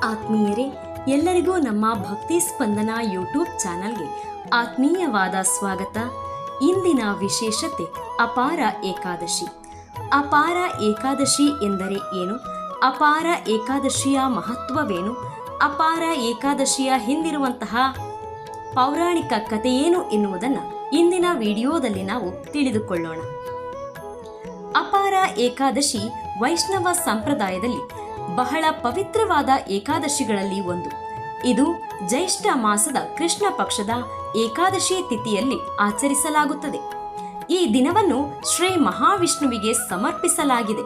ಆತ್ಮೀಯರೇ, ಎಲ್ಲರಿಗೂ ನಮ್ಮ ಭಕ್ತಿ ಸ್ಪಂದನ ಯೂಟ್ಯೂಬ್ ಚಾನಲ್ಗೆ ಆತ್ಮೀಯವಾದ ಸ್ವಾಗತ. ಇಂದಿನ ವಿಶೇಷತೆ ಅಪಾರ ಏಕಾದಶಿ. ಅಪಾರ ಏಕಾದಶಿ ಎಂದರೆ ಏನು? ಅಪಾರ ಏಕಾದಶಿಯ ಮಹತ್ವವೇನು? ಅಪಾರ ಏಕಾದಶಿಯ ಹಿಂದಿರುವಂತಹ ಪೌರಾಣಿಕ ಕಥೆಯೇನು ಎನ್ನುವುದನ್ನು ಇಂದಿನ ವಿಡಿಯೋದಲ್ಲಿ ನಾವು ತಿಳಿದುಕೊಳ್ಳೋಣ. ಅಪಾರ ಏಕಾದಶಿ ವೈಷ್ಣವ ಸಂಪ್ರದಾಯದಲ್ಲಿ ಬಹಳ ಪವಿತ್ರವಾದ ಏಕಾದಶಿಗಳಲ್ಲಿ ಒಂದು. ಇದು ಜ್ಯೇಷ್ಠ ಮಾಸದ ಕೃಷ್ಣ ಪಕ್ಷದ ಏಕಾದಶಿ ತಿಥಿಯಲ್ಲಿ ಆಚರಿಸಲಾಗುತ್ತದೆ. ಈ ದಿನವನ್ನು ಶ್ರೀ ಮಹಾವಿಷ್ಣುವಿಗೆ ಸಮರ್ಪಿಸಲಾಗಿದೆ.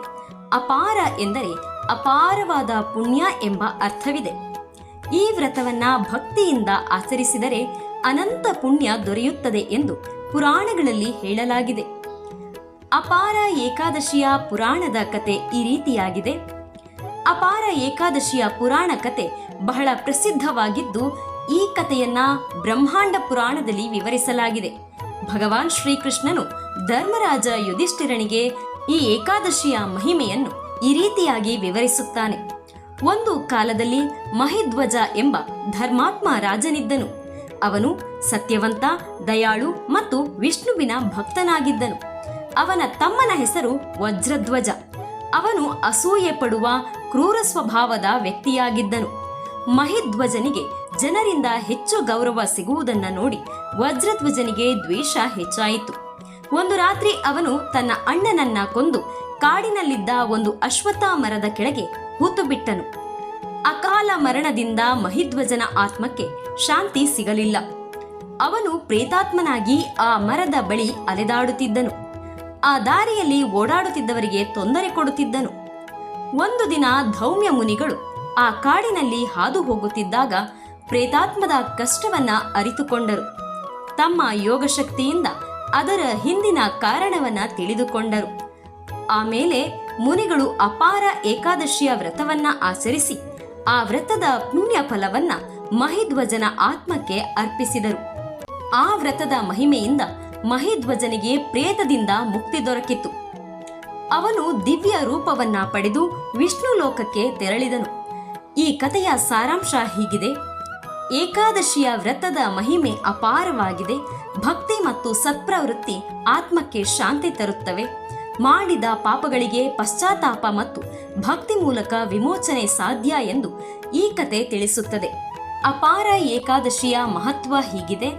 ಅಪಾರ ಎಂದರೆ ಅಪಾರವಾದ ಪುಣ್ಯ ಎಂಬ ಅರ್ಥವಿದೆ. ಈ ವ್ರತವನ್ನ ಭಕ್ತಿಯಿಂದ ಆಚರಿಸಿದರೆ ಅನಂತ ಪುಣ್ಯ ದೊರೆಯುತ್ತದೆ ಎಂದು ಪುರಾಣಗಳಲ್ಲಿ ಹೇಳಲಾಗಿದೆ. ಅಪಾರ ಏಕಾದಶಿಯ ಪುರಾಣದ ಕತೆ ಈ ರೀತಿಯಾಗಿದೆ. ಅಪಾರ ಏಕಾದಶಿಯ ಪುರಾಣ ಕತೆ ಬಹಳ ಪ್ರಸಿದ್ಧವಾಗಿದ್ದು, ಈ ಕಥೆಯನ್ನ ಬ್ರಹ್ಮಾಂಡ ಪುರಾಣದಲ್ಲಿ ವಿವರಿಸಲಾಗಿದೆ. ಭಗವಾನ್ ಶ್ರೀಕೃಷ್ಣನು ಧರ್ಮರಾಜ ಯುಧಿಷ್ಠಿರನಿಗೆ ಈ ಏಕಾದಶಿಯ ಮಹಿಮೆಯನ್ನು ಈ ರೀತಿಯಾಗಿ ವಿವರಿಸುತ್ತಾನೆ. ಒಂದು ಕಾಲದಲ್ಲಿ ಮಹಿಧ್ವಜ ಎಂಬ ಧರ್ಮಾತ್ಮ ರಾಜನಿದ್ದನು. ಅವನು ಸತ್ಯವಂತ, ದಯಾಳು ಮತ್ತು ವಿಷ್ಣುವಿನ ಭಕ್ತನಾಗಿದ್ದನು. ಅವನ ತಮ್ಮನ ಹೆಸರು ವಜ್ರಧ್ವಜ. ಅವನು ಅಸೂಯೆ ಪಡುವ ಕ್ರೂರ ಸ್ವಭಾವದ ವ್ಯಕ್ತಿಯಾಗಿದ್ದನು. ಮಹಿಧ್ವಜನಿಗೆ ಜನರಿಂದ ಹೆಚ್ಚು ಗೌರವ ಸಿಗುವುದನ್ನು ನೋಡಿ ವಜ್ರಧ್ವಜನಿಗೆ ದ್ವೇಷ ಹೆಚ್ಚಾಯಿತು. ಒಂದು ರಾತ್ರಿ ಅವನು ತನ್ನ ಅಣ್ಣನನ್ನ ಕೊಂದು ಕಾಡಿನಲ್ಲಿದ್ದ ಒಂದು ಅಶ್ವತ್ಥ ಮರದ ಕೆಳಗೆ ಹೂತು ಬಿಟ್ಟನು. ಅಕಾಲ ಮರಣದಿಂದ ಮಹಿಧ್ವಜನ ಆತ್ಮಕ್ಕೆ ಶಾಂತಿ ಸಿಗಲಿಲ್ಲ. ಅವನು ಪ್ರೇತಾತ್ಮನಾಗಿ ಆ ಮರದ ಬಳಿ ಅಲೆದಾಡುತ್ತಿದ್ದನು. ಆ ದಾರಿಯಲ್ಲಿ ಓಡಾಡುತ್ತಿದ್ದವರಿಗೆ ತೊಂದರೆ ಕೊಡುತ್ತಿದ್ದನು. ಒಂದು ದಿನ ಧೌಮ್ಯ ಮುನಿಗಳು ಆ ಕಾಡಿನಲ್ಲಿ ಹಾದು ಹೋಗುತ್ತಿದ್ದಾಗ ಪ್ರೇತಾತ್ಮದ ಕಷ್ಟವನ್ನ ಅರಿತುಕೊಂಡರು. ತಮ್ಮ ಯೋಗಶಕ್ತಿಯಿಂದ ಅದರ ಹಿಂದಿನ ಕಾರಣವನ್ನ ತಿಳಿದುಕೊಂಡರು. ಆಮೇಲೆ ಮುನಿಗಳು ಅಪಾರ ಏಕಾದಶಿಯ ವ್ರತವನ್ನ ಆಚರಿಸಿ ಆ ವ್ರತದ ಪುಣ್ಯ ಫಲವನ್ನ ಮಹಿಧ್ವಜನ ಆತ್ಮಕ್ಕೆ ಅರ್ಪಿಸಿದರು. ಆ ವ್ರತದ ಮಹಿಮೆಯಿಂದ ಮಹಿಧ್ವಜನಿಗೆ ಪ್ರೇತದಿಂದ ಮುಕ್ತಿ ದೊರಕಿತು. ಅವನು ದಿವ್ಯ ರೂಪವನ್ನ ಪಡೆದು ವಿಷ್ಣು ಲೋಕಕ್ಕೆ ತೆರಳಿದನು. ಈ ಕಥೆಯ ಸಾರಾಂಶ ಹೀಗಿದೆ. ಏಕಾದಶಿಯ ವ್ರತದ ಮಹಿಮೆ ಅಪಾರವಾಗಿದೆ. ಭಕ್ತಿ ಮತ್ತು ಸತ್ಪ್ರವೃತ್ತಿ ಆತ್ಮಕ್ಕೆ ಶಾಂತಿ ತರುತ್ತವೆ. ಮಾಡಿದ ಪಾಪಗಳಿಗೆ ಪಶ್ಚಾತ್ತಾಪ ಮತ್ತು ಭಕ್ತಿ ಮೂಲಕ ವಿಮೋಚನೆ ಸಾಧ್ಯ ಎಂದು ಈ ಕತೆ ತಿಳಿಸುತ್ತದೆ. ಅಪಾರ ಏಕಾದಶಿಯ ಮಹತ್ವ ಹೀಗಿದೆ.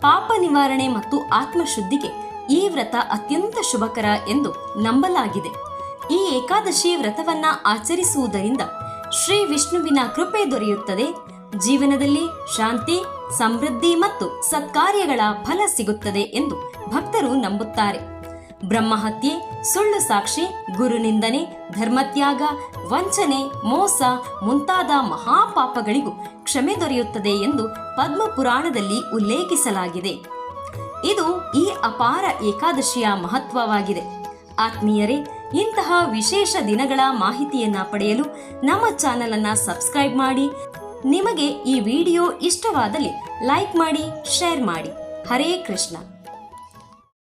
ಪಾಪ ನಿವಾರಣೆ ಮತ್ತು ಆತ್ಮಶುದ್ಧಿಗೆ ಈ ವ್ರತ ಅತ್ಯಂತ ಶುಭಕರ ಎಂದು ನಂಬಲಾಗಿದೆ. ಈ ಏಕಾದಶಿ ವ್ರತವನ್ನ ಆಚರಿಸುವುದರಿಂದ ಶ್ರೀ ವಿಷ್ಣುವಿನ ಕೃಪೆ ದೊರೆಯುತ್ತದೆ. ಜೀವನದಲ್ಲಿ ಶಾಂತಿ, ಸಮೃದ್ಧಿ ಮತ್ತು ಸತ್ಕಾರ್ಯಗಳ ಫಲ ಸಿಗುತ್ತದೆ ಎಂದು ಭಕ್ತರು ನಂಬುತ್ತಾರೆ. ಬ್ರಹ್ಮಹತ್ಯೆ, ಸುಳ್ಳು ಸಾಕ್ಷಿ, ಗುರುನಿಂದನೆ, ಧರ್ಮತ್ಯಾಗ, ವಂಚನೆ, ಮೋಸ ಮುಂತಾದ ಮಹಾಪಾಪಗಳಿಗೂ ಕ್ಷಮೆ ದೊರೆಯುತ್ತದೆ ಎಂದು ಪದ್ಮ ಪುರಾಣದಲ್ಲಿ ಉಲ್ಲೇಖಿಸಲಾಗಿದೆ. ಇದು ಈ ಅಪಾರ ಏಕಾದಶಿಯ ಮಹತ್ವವಾಗಿದೆ. ಆತ್ಮೀಯರೇ, ಇಂತಹ ವಿಶೇಷ ದಿನಗಳ ಮಾಹಿತಿಯನ್ನ ಪಡೆಯಲು ನಮ್ಮ ಚಾನೆಲ್ ಅನ್ನ ಸಬ್ಸ್ಕ್ರೈಬ್ ಮಾಡಿ. ನಿಮಗೆ ಈ ವಿಡಿಯೋ ಇಷ್ಟವಾದಲ್ಲಿ ಲೈಕ್ ಮಾಡಿ, ಶೇರ್ ಮಾಡಿ. ಹರೇ ಕೃಷ್ಣ.